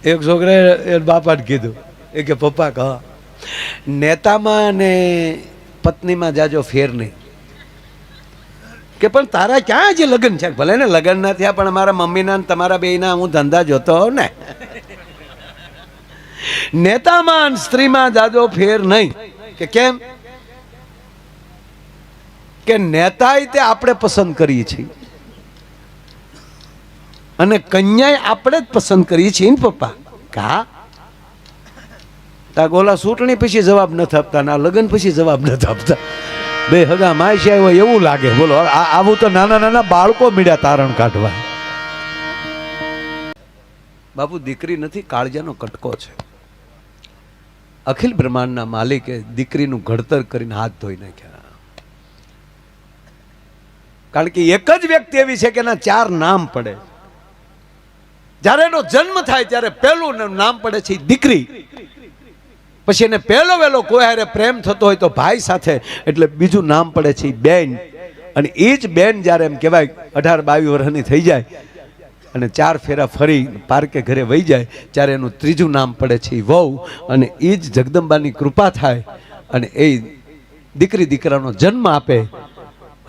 એક છોકરાએ બાપાને કીધું એ કે પપ્પા કહો નેતામાં ને પત્નીમાં જાજો ફેર નહીં કે પણ તારા ક્યાં જે લગ્ન છે ભલે ને લગ્ન ના થયા પણ મારા મમ્મીના ને તમારા બેયના હું ધંધા જોતો હોઉં ને નેતામાં સ્ત્રીમાં જાજો ફેર નહીં કે કેમ કે નેતા તે આપણે પસંદ કરીએ છીએ અને કન્યા આપણે જ પસંદ કરીએ છીએ ને પપ્પા કા તા ગોલા ચૂંટણી પછી જવાબ નથી આપતા ના લગ્ન પછી જવાબ નથી આપતા બે હગા માય હોય એવું લાગે બોલો આવું તો નાના નાના બાળકો મળ્યા તારણ કાઢવા બાપુ દીકરી નથી કાળજાનો કટકો છે અખિલ બ્રહ્માંડના માલિકે દીકરીનું ઘડતર કરીને હાથ ધોઈ નાખ્યા કારણ કે એક જ વ્યક્તિ એવી છે કે એના 4 નામ પડે જ્યારે એનો જન્મ થાય ત્યારે પહેલું નામ પડે છે દીકરી પછી એને પહેલો વહેલો કોઈ હારે પ્રેમ થતો હોય તો ભાઈ સાથે એટલે બીજું નામ પડે છે બેન અને એ જ બેન જ્યારે એમ કહેવાય 18-22 વર્ષની થઈ જાય અને 4 ફેરા ફરી પાર્કે ઘરે વહી જાય ત્યારે એનું ત્રીજું નામ પડે છે વહુ અને એ જ જગદંબાની કૃપા થાય અને એ દીકરી દીકરાનો જન્મ આપે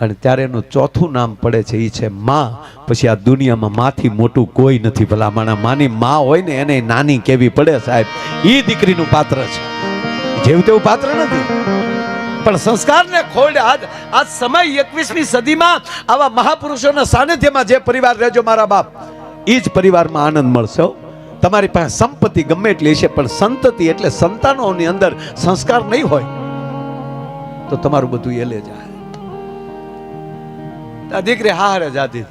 અને ત્યારે એનું ચોથું નામ પડે છે એ છે માં પછી આ દુનિયામાં માથી મોટું કોઈ નથી ભલામણા માની માં હોય ને એને નાની કેવી પડે સાહેબ એ દીકરીનું પાત્ર છે જેવું તેવું પાત્ર નથી પણ સંસ્કારને ખોડ આજ સમય 21મી સદીમાં આવા મહાપુરુષોના સાનિધ્યમાં જે પરિવાર રહેજો મારા બાપ એ જ પરિવારમાં આનંદ મળશે તમારી પાસે સંપત્તિ ગમે એટલી છે પણ સંતતિ એટલે સંતાનોની અંદર સંસ્કાર નહીં હોય તો તમારું બધું એલે જાય દીકરી હારે જાતી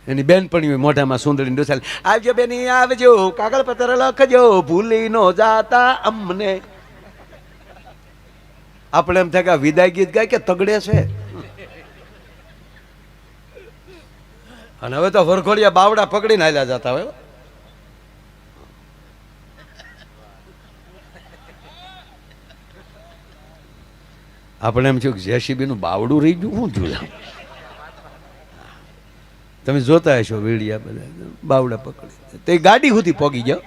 એની બેનપણી મોઢામાં સુંદરી ડોસાલી આવજો બેની આવજો કાગળ પત્ર લખજો ભૂલી નો જાતા અમને આપણે એમ થાય કે વિદાય ગીત ગાય કે તગડે છે અને હવે તો વરઘોડિયા બાવડા પકડીને હાલ્યા જતા હોય આપણે એમ થયું કે જેસીબી નું બાવડું રહી ગયું શું થયું તમે જોતા હશો વીડિયા બધા બાવડા પકડી તે ગાડી સુધી પોગી જાઓ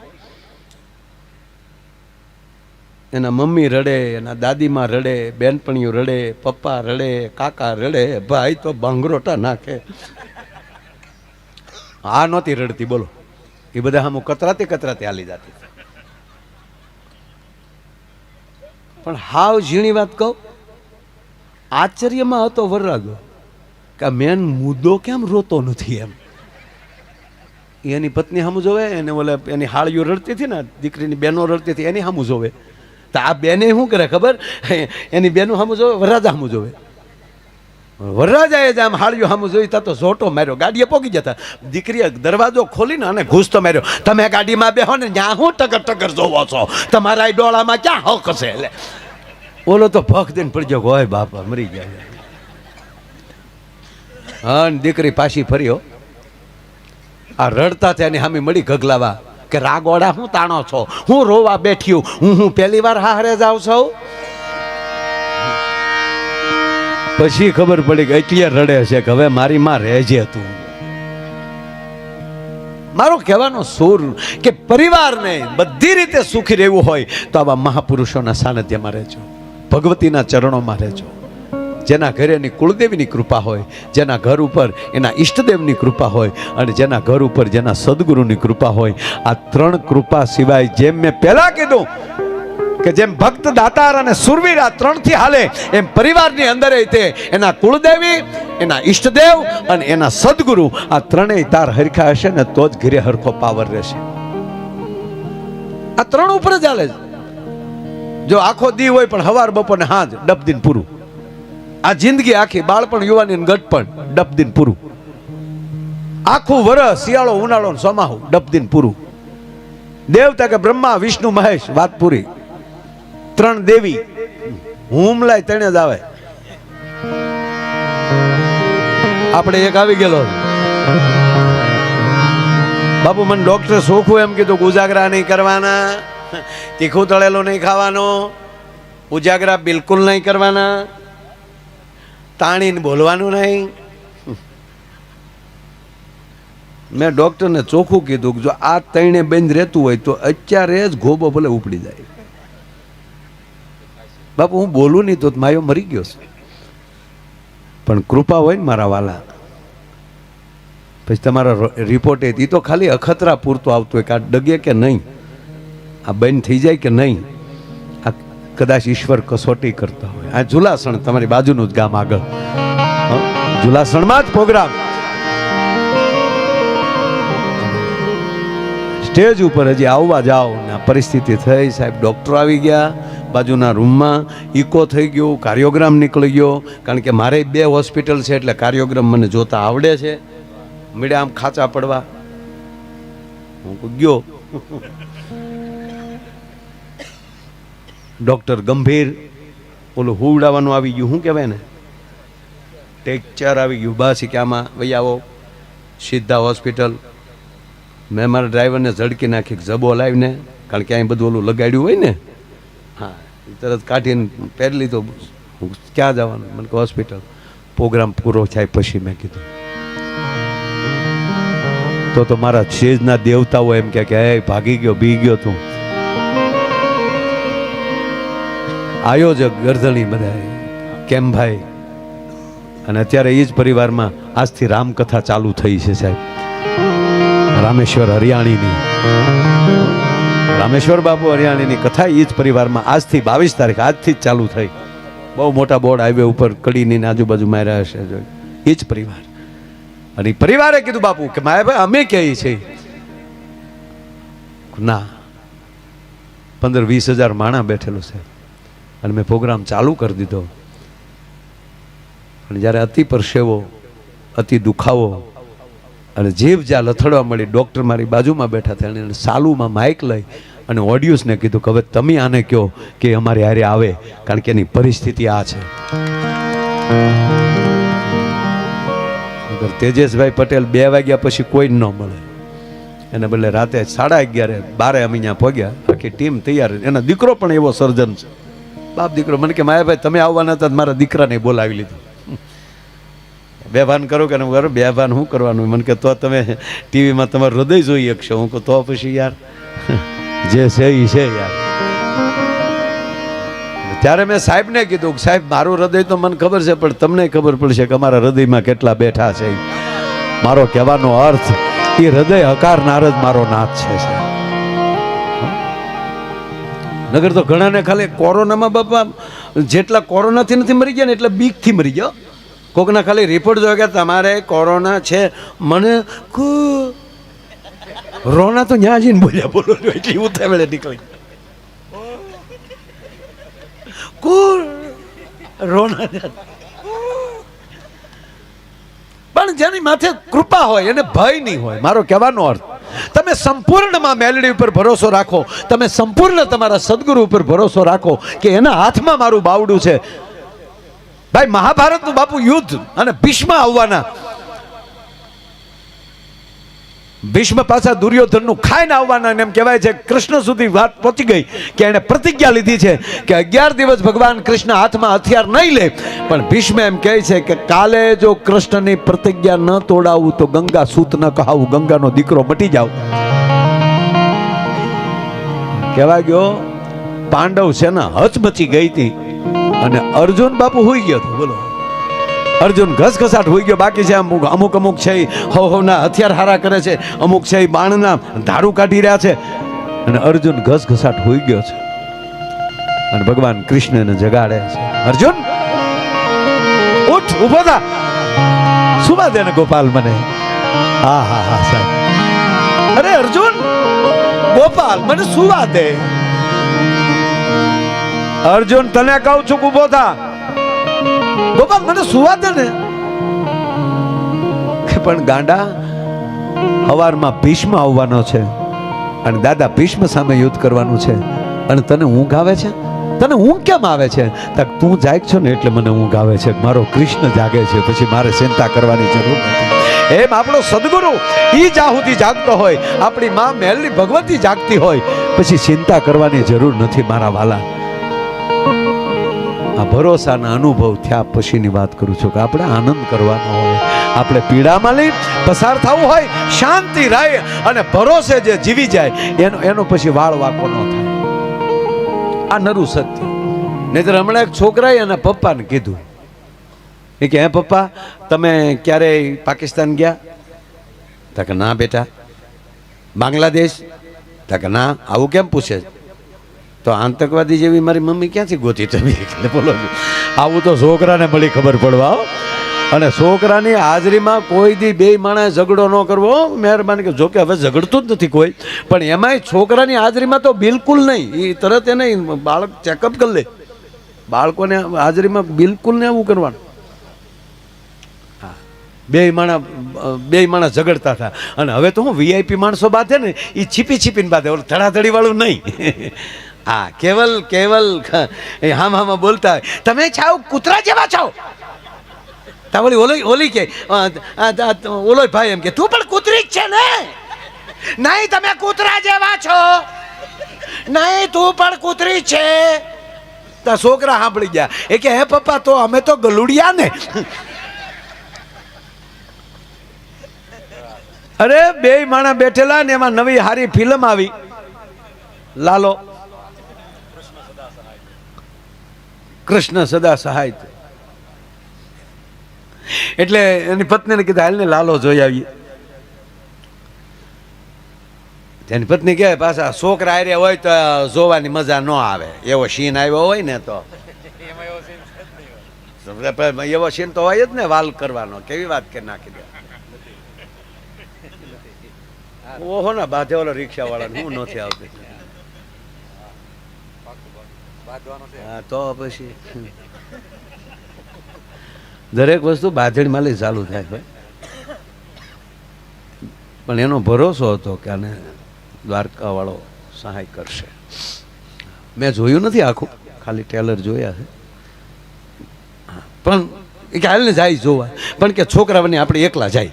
એના મમ્મી રડે એના દાદીમાં રડે બેનપણીઓ રડે પપ્પા રડે કાકા રડે ભાઈ તો ભાંગરોટા નાખે આ નહોતી રડતી બોલો એ બધા આમ કતરાતે કતરાતે હાલી જતી પણ હાવ ઝીણી વાત કહું આશ્ચર્યમાં હતો વરરાગો કે મેન મુદ્દો કેમ રોતો નથી એમ એની પત્ની સામું જોવે એને ઓલે એની હાળીઓ રડતી હતી ને દીકરીની બહેનો રડતી હતી એની સામું જોવે તો આ બેને શું કરે ખબર એની બેનું સામું જોવે વરરાજા સામું જોવે વરરાજાએ જ આમ હાળીઓ સામું જોઈ તા તો ઝોટો માર્યો ગાડીએ પોગી જતા દીકરીએ દરવાજો ખોલીને અને ઘૂસતો માર્યો તમે ગાડીમાં બેહો ને ત્યાં હું ટકર ટકર જોવો છો તમારા ડોળામાં ક્યાં હક હશે એટલે ઓલો તો ભખ દઈને પડજો હોય બાપા મરી ગયા હા દીકરી પાછી ફર્યો આ રડતા થયા સામે મળી ગગલાવા કે રાગોડા હું તાણો છો હું રોવા બેઠ્યું હું પહેલી વાર હારે જાઉં છું પછી ખબર પડી કે એટલે રડે છે કે હવે મારી માં રહેજે તું મારો કહેવાનો સૂર કે પરિવારને બધી રીતે સુખી રહેવું હોય તો આવા મહાપુરુષોના સાનિધ્યમાં રહેજો ભગવતીના ચરણોમાં રહેજો જેના ઘરે એની કુળદેવીની કૃપા હોય જેના ઘર ઉપર એના ઈષ્ટદેવની કૃપા હોય અને જેના ઘર ઉપર જેના સદગુરુની કૃપા હોય આ 3 કૃપા સિવાય જેમ મેં પહેલા કીધું કે જેમ ભક્ત દાતાર અને સુરવીર આ 3થી હાલે એમ પરિવારની અંદર તે એના કુળદેવી એના ઈષ્ટદેવ અને એના સદગુરુ આ 3 તાર હરખા હશે ને તો જ ઘરે હરખો પાવર રહેશે આ 3 ઉપર જ હાલે જો આખો દી હોય પણ હવાર બપોર ને હાંજ ડબ દિન પૂરું આ જિંદગી આખી બાળપણ યુવાની ગટપણ ડબ દિન પૂરું આખું વરસ શિયાળો ઉનાળો સોમાહુ ડબ દિન પૂરું દેવતા કે બ્રહ્મા વિષ્ણુ મહેશ વાત પૂરી 3 દેવી હુમલાય તણે જ આવે આપણે એક આવી ગયેલો બાપુ મને ડોક્ટર સોખું એમ કીધું કે ઉજાગરા નહીં કરવાના તીખું તળેલું નહીં ખાવાનું ઉજાગરા બિલકુલ નહીં કરવાના તાણીને બોલવાનું નહીં મેં ડૉક્ટરને ચોખ્ખું કીધું કે જો આ તણે બંધ રહેતું હોય તો અત્યારે જ ગોબો ભલે ઉપડી જાય. બાપુ હું બોલું નહીં તો માયો મરી ગયો છે, પણ કૃપા હોય ને મારા વાલા, પછી તમારા રિપોર્ટ એ તો ખાલી અખતરા પૂરતો આવતો હોય કે આ ડગે કે નહીં, આ બંધ થઈ જાય કે નહીં, આ કદાચ ઈશ્વર કસોટી કરતા હોય. આ ઝુલાસણ તમારી બાજુનું જ ગામ આગળ, ઝુલાસણમાં જ પ્રોગ્રામ, સ્ટેજ ઉપર હજી આવવા જાઓ ને પરિસ્થિતિ થઈ. સાહેબ ડૉક્ટર આવી ગયા, બાજુના રૂમમાં ઇકો થઈ ગયું, કાર્યોગ્રામ નીકળી ગયો, કારણ કે મારે 2 હોસ્પિટલ છે એટલે કાર્યોગ્રામ મને જોતા આવડે છે. મીડે આમ ખાચા પડવા હું ગયો. ડૉક્ટર ગંભીર, ઓલું હુવડાવવાનું આવી ગયું, શું કહેવાય ને, ટેક્ચર આવી ગયું. બસ કે આમાં વહી આવો સીધા હોસ્પિટલ. મેં મારા ડ્રાઈવરને ઝડકી નાખી જબો લાવીને, કારણ કે અહીં બધું ઓલું લગાડ્યું હોય ને, હા તરત કાઢીને પહેરી લીધો. ક્યાં જવાનું? મને કે હોસ્પિટલ. પ્રોગ્રામ પૂરો થાય પછી મેં કીધું તો મારા શેજના દેવતાઓ એમ કે હે ભાગી ગયો, બી ગયો તું. આયોજક ગરધણી બધા કેમભાઈ, અને અત્યારે એ જ પરિવારમાં આજથી રામકથા ચાલુ થઈ છે સાહેબ, રામેશ્વર હરિયાણીની, રામેશ્વર બાપુ હરિયાણીની કથા એ જ પરિવારમાં આજથી 22 તારીખ આજથી જ ચાલુ થઈ. બહુ મોટા બોર્ડ હાઈવે ઉપર કડીની આજુબાજુ માર્યા હશે, એ જ પરિવાર. અને પરિવારે કીધું બાપુ કે માયાભાઈ અમે કહીએ છીએ ના, 15-20 હજાર માણા બેઠેલું છે. અને મેં પ્રોગ્રામ ચાલુ કરી દીધો. અને જ્યારે અતિ પરસેવો, અતિ દુખાવો અને જીભ જ્યાં લથડવા મળી, ડૉક્ટર મારી બાજુમાં બેઠા હતા, અને સાલુમાં માઇક લઈ અને ઓડિયન્સને કીધું કે હવે તમે આને કહો કે અમારી હારે આવે, કારણ કે એની પરિસ્થિતિ આ છે. તેજસભાઈ પટેલ 2 વાગ્યા પછી કોઈ ન મળે, એને બદલે રાતે 11:30 12 અમે અહીંયા પહોંચ્યા, આખી ટીમ તૈયાર. એના દીકરો પણ એવો સર્જન છે, બાપ દીકરો. મને કે માયાભાઈ તમે આવવાના હતા, મારા દીકરાને બોલાવી લીધું. બેભાન કરો કે કરો, બેભાન શું કરવાનું? મને કે તો તમે ટીવીમાં તમારું હૃદય જોઈ શકશો. હું કહું તો પછી યાર જે છે એ છે યાર. ત્યારે મેં સાહેબને કીધું સાહેબ મારું હૃદય તો મને ખબર છે, પણ તમને ખબર પડશે કે અમારા હૃદયમાં કેટલા બેઠા છે. મારો કહેવાનો અર્થ એ હૃદય હકારનાર જ મારો નાથ છે. નગર તો ઘણાને ખાલી કોરોનામાં બાપા જેટલા કોરોનાથી નથી મરી ગયા ને એટલા બીકથી મરી ગયા. કોકના ખાલી રિપોર્ટ જોયો કે તમારે કોરોના છે, મને રોના તો ન્યા જઈને બોલ્યા બોલો એટલી ઉતાવળે નીકળી રોના. પણ જેની માથે કૃપા હોય એને ભય નહીં હોય. મારો કહેવાનો અર્થ તમે સંપૂર્ણમાં મેલડી ઉપર ભરોસો રાખો, તમે સંપૂર્ણ તમારા સદગુરુ ઉપર ભરોસો રાખો કે એના હાથમાં મારું બાવડું છે. ભાઈ મહાભારતનું બાપુ યુદ્ધ અને ભીષ્મ આવવાના, ભીષ્મ પાછા દુર્યોધનનું ખાઈને આવવાના, એમ કહેવાય છે કૃષ્ણ સુધી વાત પહોંચી ગઈ કે એને પ્રતિજ્ઞા લીધી છે કે 11 દિવસ ભગવાન કૃષ્ણ હાથમાં હથિયાર નહીં લે. પણ ભીષ્મ એમ કહે છે કે કાલે જો કૃષ્ણની પ્રતિજ્ઞા ન તોડાવું તો ગંગા સૂત ન કહાવું, ગંગાનો દીકરો મટી જાવ. કહેવાય ગયો પાંડવ સેના હચમચી ગઈ હતી અને અર્જુન બાપુ હોઈ ગયો હતો. બોલો અર્જુન ઘસઘસાટ હોઈ ગયો. બાકી છે અમુક છે હવના હથિયાર હારા કરે છે, અમુક છે બાણના ધારું કાઢી રહ્યા છે, અને અર્જુન ઘસઘસાટ હોઈ ગયો છે. અને ભગવાન કૃષ્ણને જગાડે છે, અર્જુન ઉઠ, ઉભો થા, સુવા દે ને ગોપાલ મને. હા હા હા સાહેબ, અરે અર્જુન ગોપાલ મને સુવા દે. અર્જુન તને કહું છું ઉભો થા, ગોપાલ મને સુવા દે ને. પણ ગાંડા હવારમાં ભીષ્મ આવવાનો છે અને દાદા ભીષ્મ સામે યુદ્ધ કરવાનું છે, અને તને ઊંઘ આવે છે? તને ઊંઘ કેમ આવે છે? તું જાગ છો ને એટલે મને ઊંઘ આવે છે. મારો કૃષ્ણ જાગે છે, પછી મારે ચિંતા કરવાની જરૂર નથી. એમ આપણો સદગુરુ ઈ જાહુદી જાગતો હોય, આપણી માં મેલડી ભગવતી જાગતી હોય, પછી ચિંતા કરવાની જરૂર નથી મારા વાલા. આ ભરોસાના અનુભવ થયા પછીની વાત કરું છું કે આપણે આનંદ કરવાનો હોય. આપણે પીડામાં લઈ પસાર થવું હોય, શાંતિ રહે અને ભરોસે જે જીવી જાય એનો પછી વાળ વાકો ન થાય. આ નરું સત્ય. નહીતર હમણાં એક છોકરાએ એના પપ્પાને કીધું કે હે પપ્પા, તમે ક્યારેય પાકિસ્તાન ગયા? તા કે ના બેટા. બાંગ્લાદેશ? તા કે ના. આવું કેમ પૂછે? તો આતંકવાદી જેવી મારી મમ્મી ક્યાંથી ગોતી તમે? એટલે બોલો, આવું તો છોકરાને મળી ખબર પડવા. અને છોકરાની હાજરીમાં કોઈ દી બે માણસ ઝઘડો ન કરવો, મહેરબાની. કે જોકે હવે ઝઘડતું જ નથી કોઈ, પણ એમાંય છોકરાની હાજરીમાં તો બિલકુલ નહીં. એ તરત એને બાળક ચેકઅપ કરી લે. બાળકોને હાજરીમાં બિલકુલ ને એવું કરવાનું. બે માણસ ઝઘડતા હતા, અને હવે તો હું વીઆઈપી માણસો બાંધે ને એ છીપી છીપીને બાંધે, ઓલું ધડાધડી વાળું નહીં. હા, કેવલ હામાં બોલતા હોય, તમે છાવ કૂતરા જેવા છો. ઓલી કે ઓલો ભાઈ એમ કે તું પણ કૂતરી જ છે ને? નહીં, તમે કૂતરા જેવા છો. નહીં, તું પણ કૂતરી છે. તો છોકરા સાંભળી ગયા. એ કે હે પપ્પા, તો અમે તો ગલુડિયા ને. અરે બે માણસ બેઠેલા ને એમાં નવી હારી ફિલ્મ આવી, લાલો, કૃષ્ણ સદા સહાય. એટલે એની પત્નીને કીધું હાલ ને લાલો જોઈ આવીએ. એની પત્ની કહે પાછા છોકરા હારે હોય તો જોવાની મજા ન આવે. એવો સીન આવ્યો હોય ને તો એવો સીન તો હોય જ ને, વાલ કરવાનો. કેવી વાત કરી નાખી દે. ઓહો ના બાધે ઓલો રિક્ષા વાળા હું નથી આવતી. હા, તો પછી દરેક વસ્તુ બાંધણીમાં લઈ ચાલુ થાય ભાઈ. પણ એનો ભરોસો હતો કે આને દ્વારકા વાળો સહાય કરશે. મેં જોયું નથી આખું, ખાલી ટેલર જોયા છે. પણ એ કે હાલ ને જાય જોવા, પણ કે છોકરાઓને આપણે એકલા જાય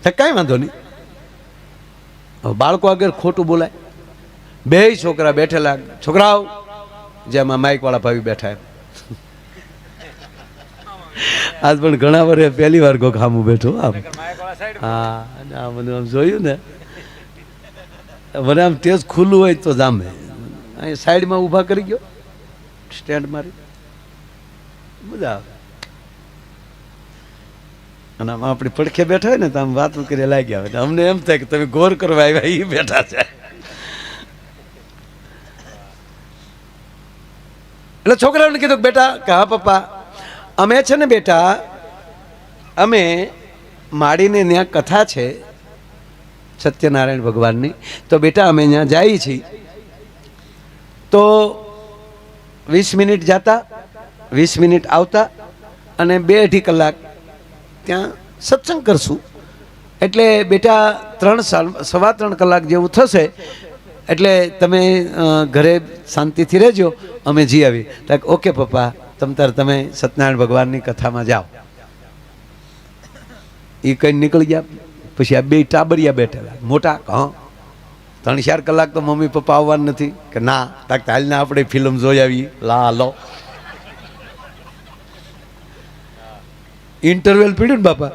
તો કાંઈ વાંધો નહીં. બાળકો આગળ ખોટું બોલાય. બે છોકરા બેઠેલા, છોકરાઓ જેમાં માઇક વાળા ભાઈ બેઠા એમ. આજ પણ ઘણા વર્ષે પહેલી વાર કોક સામું બેઠો. આમ હા, મને આમ જોયું ને, મને આમ તેજ ખુલ્લું હોય તો જામે. અહીં સાઈડમાં ઊભા કરી ગયો, સ્ટેન્ડ મારી, મજા આવે. અને આમ આપણી પડખે બેઠા હોય ને તો આમ વાતો કરી લાગ્યા હોય. અમને એમ થાય કે તમે ગોર કરવા આવ્યા, એ બેઠા છે. એટલે છોકરાઓને કીધું બેટા કે હા પપ્પા, અમે છે ને બેટા, અમે માડીને ત્યાં કથા છે સત્યનારાયણ ભગવાનની, તો બેટા અમે ત્યાં જઈએ છીએ. તો 20 મિનિટ જતા, 20 મિનિટ આવતા, અને 2-2.5 કલાક ત્યાં સત્સંગ કરશું. એટલે બેટા 3-3.25 કલાક જેવું થશે. એટલે તમે ઘરે શાંતિથી રહેજો, અમે જી આવી. ઓકે પપ્પા, તમે સત્યનારાયણ ભગવાનની કથામાં જાઓ. એ કઈ નીકળી ગયા. પછી આ બે ટાબરિયા બેઠેલા મોટા, હા 3-4 કલાક તો મમ્મી પપ્પા આવવાનું નથી. કે ના, હાલને આપણે ફિલ્મ જોઈ આવીએ. લો ઇન્ટરવેલ પીડ્યું ને બાપા,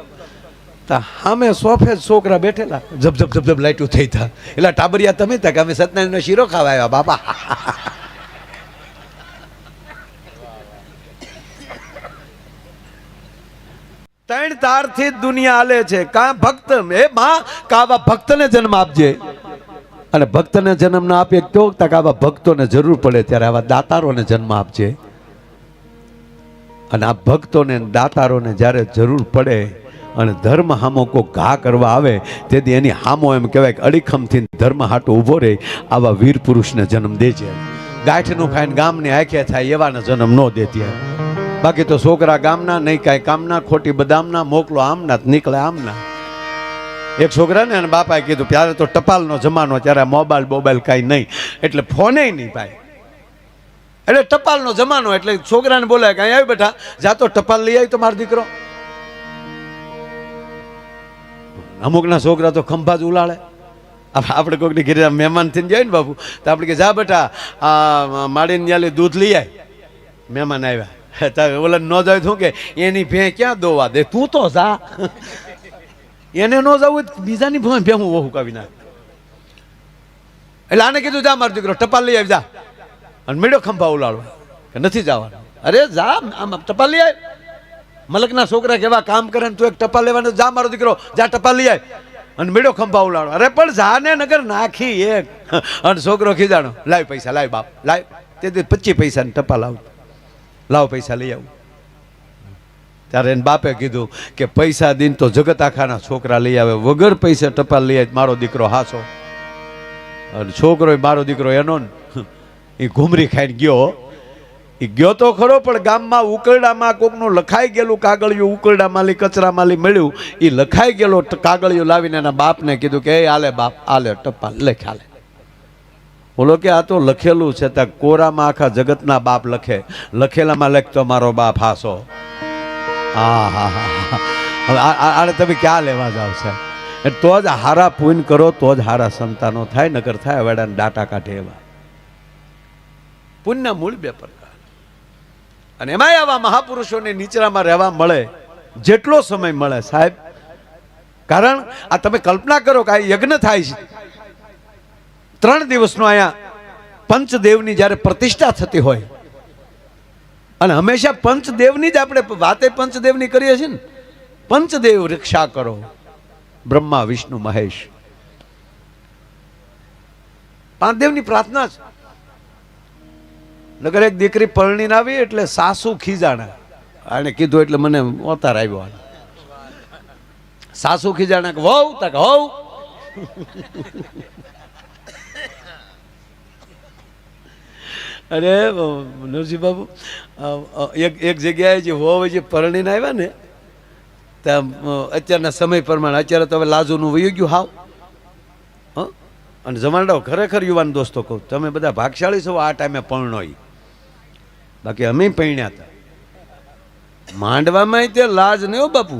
તા સામે સોફે છોકરા બેઠેલા, જબ લાઈટું થઈ તા. એટલે ટાબરિયા તમે હતા કે અમે સત્યનારાયણનો શીરો ખાવા આવ્યા બાપા. ત્રણ તારથી જ દુનિયા હાલે છે. કા ભક્ત એ માં કાવા ભક્તને જન્મ આપજે. અને ભક્તને જન્મ ના આપે તો આવા ભક્તોને જરૂર પડે ત્યારે આવા દાતારોને જન્મ આપજે. અને આ ભક્તોને દાતારોને જ્યારે જરૂર પડે અને ધર્મ હામો કોઈ ઘા કરવા આવે તેથી એની હામો એમ કહેવાય કે અડીખમથી ધર્મ હાટો ઊભો રહે. આવા વીર પુરુષને જન્મ દેજે. ગાંઠનું ખાઈને ગામની આંખે થાય એવાને જન્મ ન દેતી. બાકી તો છોકરા ગામના, નહીં કાંઈ કામના, ખોટી બદામના, મોકલો આમના નીકળે આમના. એક છોકરાને અને બાપાએ કીધું ત્યારે તો ટપાલનો જમાનો, ત્યારે મોબાઈલ કાંઈ નહીં, એટલે ફોને નહીં ભાઈ. એટલે ટપાલનો જમાનો, એટલે છોકરાને બોલાય કે અહીં આવી બેઠા, જાતો ટપાલ લઈ આવી તો મારો દીકરો. અમુકના છોકરા તો ખંભા જ ઉલાળે. આપણે કોઈકની ઘરે મહેમાન થઈને જાય ને બાપુ, તો આપણે કે જા બેટા આ માડીને ન્યાલી દૂધ લઈ આય. મહેમાન આવ્યા, ઓલા ન જાય શું કે એની ભે ક્યાં દોવા દે, તું તો જા. એને ન જવું બીજાની ભે હું વહુ કાવી નાખ. એટલે આને કીધું જા મારો દીકરો ટપાલ લઈ આવી જા, અને મેળો ખંભા ઉલાડવા કે નથી જવાનું. અરે જા આમ ટપાલ લઈ આવ. મલકના છોકરા કેવા કામ કરે ને તું એક ટપાલ લેવાનું, જા મારો દીકરો જા ટપાલ લઈ આવ અને મેળો ખંભા ઉલાડવા. અરે પણ જા ને નગર નાખી એક. અને છોકરો ખીજાણો, લાવ પૈસા, લાવ બાપ લાવ. તે 25 પૈસા ની ટપાલ આવ, લાવ પૈસા લઈ આવું. ત્યારે એને બાપે કીધું કે પૈસા દીન તો જગત આખાના છોકરા લઈ આવે, વગર પૈસા ટપાલ લઈ આવે મારો દીકરો હાસો. અને છોકરો મારો દીકરો એનો એ ઘૂમરી ખાઈને ગયો. એ ગયો તો ખરો, પણ ગામમાં ઉકરડામાં કોકનું લખાઈ ગયેલું કાગળિયું, ઉકરડા માલી કચરા માલી મળ્યું, એ લખાઈ ગયેલો કાગળિયું લાવીને એના બાપને કીધું કે એ આલે બાપ આલે ટપાલ લખ આલે. બોલો કે આ તો લખેલું છે, ત્યાં કોરામાં આખા જગતના બાપ લખે, લખેલામાં લખતો મારો બાપ હાસો. હા હા હા. હવે આને તમે ક્યાં લેવા જાવ છે? તો જ હારા પૂન કરો તો જ હારા સંતાનો થાય, નકર થાય વેડાને ડાટા કાઢે એવા. પુણ્યના મૂળ 2 પ્રકાર. અને એમાંય આવા મહાપુરુષોને નીચરામાં રહેવા મળે જેટલો સમય મળે સાહેબ. કારણ આ તમે કલ્પના કરો કે આ યજ્ઞ થાય છે 3 દિવસનો, અહીંયા પંચદેવની જ્યારે પ્રતિષ્ઠા થતી હોય, અને હંમેશા પંચદેવની જ આપણે વાતે પંચદેવની કરીએ છીએ ને. પંચદેવ રક્ષા કરો, બ્રહ્મા વિષ્ણુ મહેશ, 5 દેવની પ્રાર્થના છે. નગર એક દીકરી પરણીને આવી એટલે સાસુ ખીજાણા. આને કીધું એટલે મને ઓતાર આવ્યો. સાસુ ખીજાણા કે વહુ તક હવ. અરે નરસિંહ બાબુ, એક જગ્યાએ જે વહુ જે પરણીને આવ્યા ને, ત્યાં અત્યારના સમય પ્રમાણે અત્યારે તો હવે લાજુનું વયું ગયું હાવ. અને જમાડો ખરેખર યુવાન દોસ્તો કહું, તમે બધા ભાગશાળી છો આ ટાઈમે પરણોય. બાકી અમે પૈણ્યા હતા માંડવામાં, તે લાજ નહીં હો બાપુ,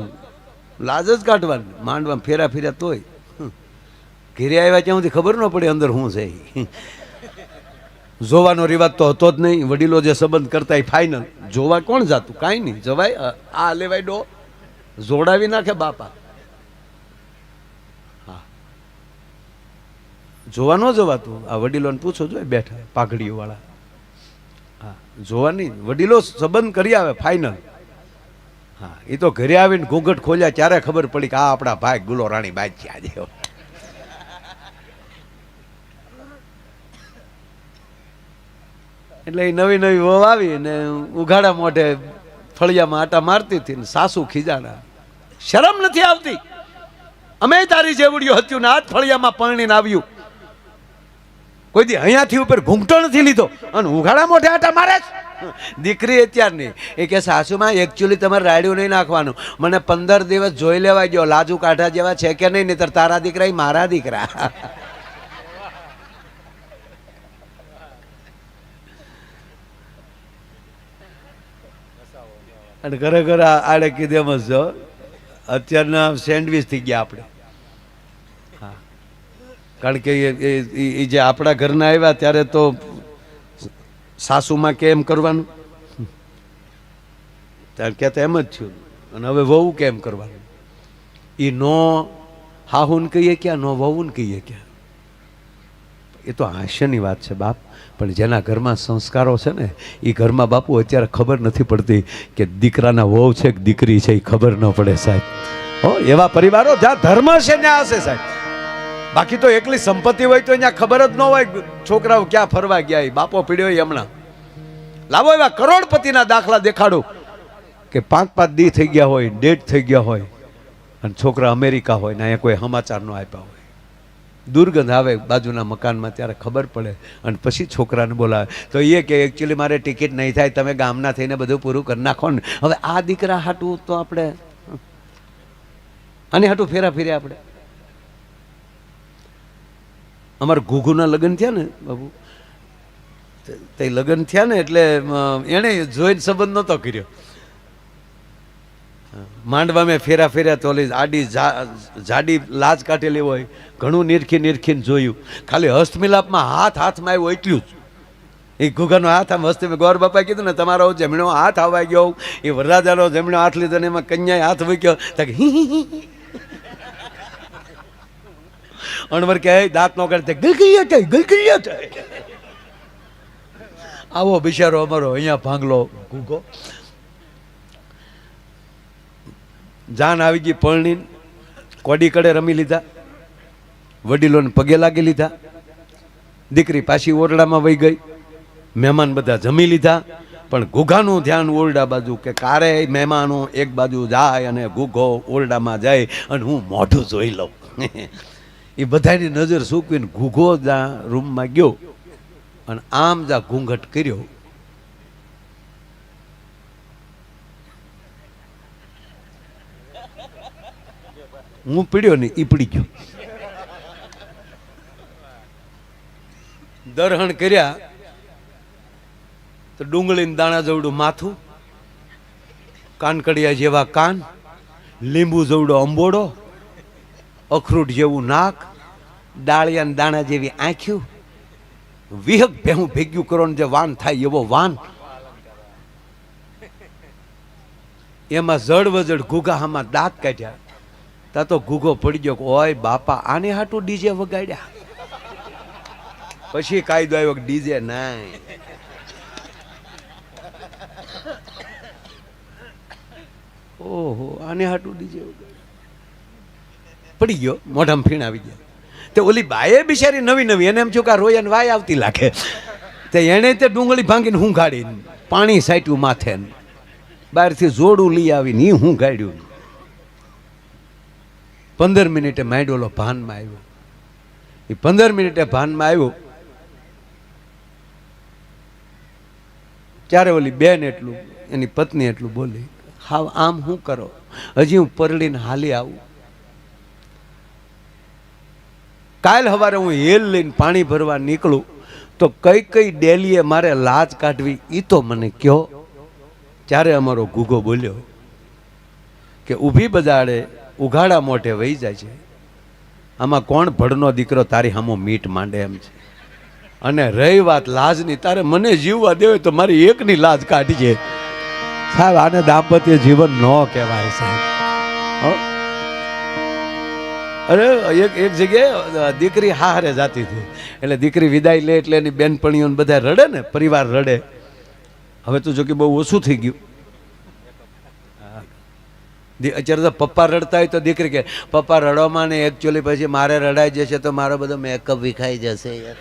લાજ જ કાઢવાની. માંડવામાં ફેરા ફેર્યા તોય ઘેરે આવ્યા ત્યાં સુધી ખબર ન પડે અંદર શું છે. જોવાનો રિવાજ તો હતો જ નહીં. વડીલો જે સંબંધ કરતા એ ફાઇનલ. જોવા કોણ જાતું? કાંઈ નહીં જવાય. આ લેવાય ડો જોડાવી નાખે બાપા. હા, જોવા ન જવાતું. આ વડીલોને પૂછો જોઈએ બેઠા પાઘડીઓ વાળા. હા, જોવાની વડીલો સંબંધ કરી આવે ફાઇનલ. હા, એ તો ઘરે આવીને ઘૂંઘટ ખોલ્યા ત્યારે ખબર પડી કે આ આપણા ભાઈ ગુલો રાણી બાઈ છે આજે. એટલે એ નવી નવી વહુ આવી ને ઉઘાડા મોઢે ફળિયામાં આટા મારતી હતી ને સાસુ ખીજાણા. શરમ નથી આવતી? અમે તારી જેવડીઓ હતી ને આજ ફળિયામાં પરણીને આવ્યું. કોઈ દી અહીંયાથી ઉપર ઘૂંઘટો નથી લીધો અને ઉઘાડા મોઢે આટા મારે છે. દીકરી અત્યારની એ કે સાસુમાં એકચ્યુઅલી તમારે રાડ્યું નહીં નાખવાનું. મને 15 દિવસ જોઈ લેવા ગયો લાજુ કાંઠા જેવા છે કે નહીં, નહીતર તારા દીકરા એ મારા દીકરા. અને ખરેખર આડે કીધે એમ જ જો અત્યારના સેન્ડવિચ થઈ ગયા આપણે. હા, કારણ કે એ જે આપણા ઘરના આવ્યા ત્યારે તો સાસુમાં કેમ કરવાનું ત્યારે કહેતા એમ જ થયું. અને હવે વહુ કેમ કરવાનું? એ નો હાહુન કહીએ ક્યાં, નો વહુન કહીએ ક્યાં. એ તો હાસ્યની વાત છે બાપ. પણ જેના ઘરમાં સંસ્કારો છે ને એ ઘરમાં બાપુ અત્યારે ખબર નથી પડતી કે દીકરાના વહુ છે કે દીકરી છે, એ ખબર ન પડે સાહેબ. હો, એવા પરિવારો જ્યાં ધર્મ છે ત્યાં હશે સાહેબ. બાકી તો એકલી સંપત્તિ હોય તો અહીંયા ખબર જ ન હોય છોકરાઓ ક્યાં ફરવા ગયા. બાપો પીડ્યો હમણાં લાવો એવા કરોડપતિના દાખલા દેખાડો કે 5-5 દી થઈ ગયા હોય, ડેટ થઈ ગયા હોય, અને છોકરા અમેરિકા હોય ને અહીંયા કોઈ સમાચાર ન આપ્યા હોય. દુર્ગંધ આવે બાજુના મકાનમાં ત્યારે ખબર પડે અને પછી છોકરાને બોલાવે તો એ કે એકચ્યુઅલી મારે ટિકિટ નહીં થાય, તમે ગામના થઈને બધું પૂરું કરી નાખો ને. હવે આ દીકરા હાટું તો આપણે અને હાટું ફેરા ફેર્યા આપણે. અમારા ઘૂઘુના લગ્ન થયા ને બાબુ, તે લગ્ન થયા ને એટલે એણે જોઈને સંબંધ નહોતો કર્યો. માંડવા મેં ફેરા ફેર્યા તો ઓલી આડી જાડી લાજ કાઢેલી હોય, ઘણું નીરખીને જોયું. ખાલી હસ્તમિલાપમાં હાથમાં આવ્યો એટલું જ. એ ઘૂઘાનો હાથ આમ વસ્તી મેં ગોર બાપાએ કીધું ને તમારો જમણો હાથ આવવા ગયો, એ વરરાજાનો જમણો હાથ લીધો ને એમાં કન્યાએ હાથ મૂક્યો. અણવર કે દાંત નો કાઢે ગલગલિયા થાય, ગલગલિયા થાય. આવો બિચારો અમારો અહીંયા ભાંગલો ઘૂઘો. જાન આવી ગઈ પરણી, કોડી કડે રમી લીધા, વડીલોને પગે લાગી લીધા. દીકરી પાછી ઓરડામાં વહી ગઈ. મહેમાન બધા જમી લીધા, પણ ઘૂઘાનું ધ્યાન ઓરડા બાજુ કે કારે મહેમાનો એક બાજુ જાય અને ઘૂઘો ઓરડામાં જાય અને હું મોઢું જોઈ લઉં. એ બધાની નજર સૂકવીને ઘૂઘો જા રૂમમાં ગયો અને આમ જા ઘૂંઘટ કર્યો. હું પીડ્યો ને એ પડી ગયો. દરહણ કર્યા તો ડુંગળીના દાણા જેવડું માથું, કાનકડિયા જેવા કાન, લીંબુ જેવડો અંબોડો, અખરૂટ જેવું નાક, ડાળિયાના દાણા જેવી આંખ્યું, વિહક ભેહું ભેગ્યું કરો ને જે વાન થાય એવો વાન. એમાં જડ વજડ ઘૂઘામાં દાંત કાઢ્યા. તા તો ઘૂઘો પડી ગયો. ઓય બાપા, આને હાટું ડીજે વગાડ્યા. પછી કાયદો આવ્યો કે ડીજે નાય. ઓહો, આને હાટું ડીજે પડી ગયો. મોઢામાં ફીણ આવી ગયા. તે ઓલી બાએ બિચારી નવી નવી, એને એમ થયું કે રોયન વાય આવતી લાગે. તે એને તે ડુંગળી ભાંગીને હું ગાડી પાણી સાટ્યું માથે, બહારથી જોડું લઈ આવીને હું ગાડ્યું. 15 મિનિટે માંડોલો ભાનમાં આવ્યો. એ 15 મિનિટે ભાનમાં આવ્યો ત્યારે ઓલી બેન એટલું, એની પત્ની એટલું બોલી, હા આમ શું કરો, હજી હું પરડીને હાલી આવું. કાલ સવારે હું હેલ લઈને પાણી ભરવા નીકળું તો કઈ કઈ ડેલીએ મારે લાજ કાઢવી એ તો મને કહો. ત્યારે અમારો ઘૂઘો બોલ્યો કે ઊભી બજાડે ઉઘાડા મોઢે વહી જાય છે, આમાં કોણ ભડનો દીકરો તારી હામો મીટ માંડે એમ છે. અને રહી વાત લાજની, તારે મને જીવવા દેવે તો મારી એકની લાજ કાઢીએ. સાહેબ આને દાંપત્ય જીવન ન કહેવાય સાહેબ. અરે એક જગ્યાએ દીકરી હારે જાતી હતી, એટલે દીકરી વિદાય લે એટલે એની બેનપણીઓ બધા રડે ને, પરિવાર રડે. હવે તો જો કે બહુ ઓછું થઈ ગયું. અત્યારે તો પપ્પા રડતા હોય તો દીકરી કે પપ્પા રડવામાં ને એકચ્યુઅલી પછી મારે રડાઈ જશે તો મારો બધો મેકઅપ વિખાઈ જશે યાર.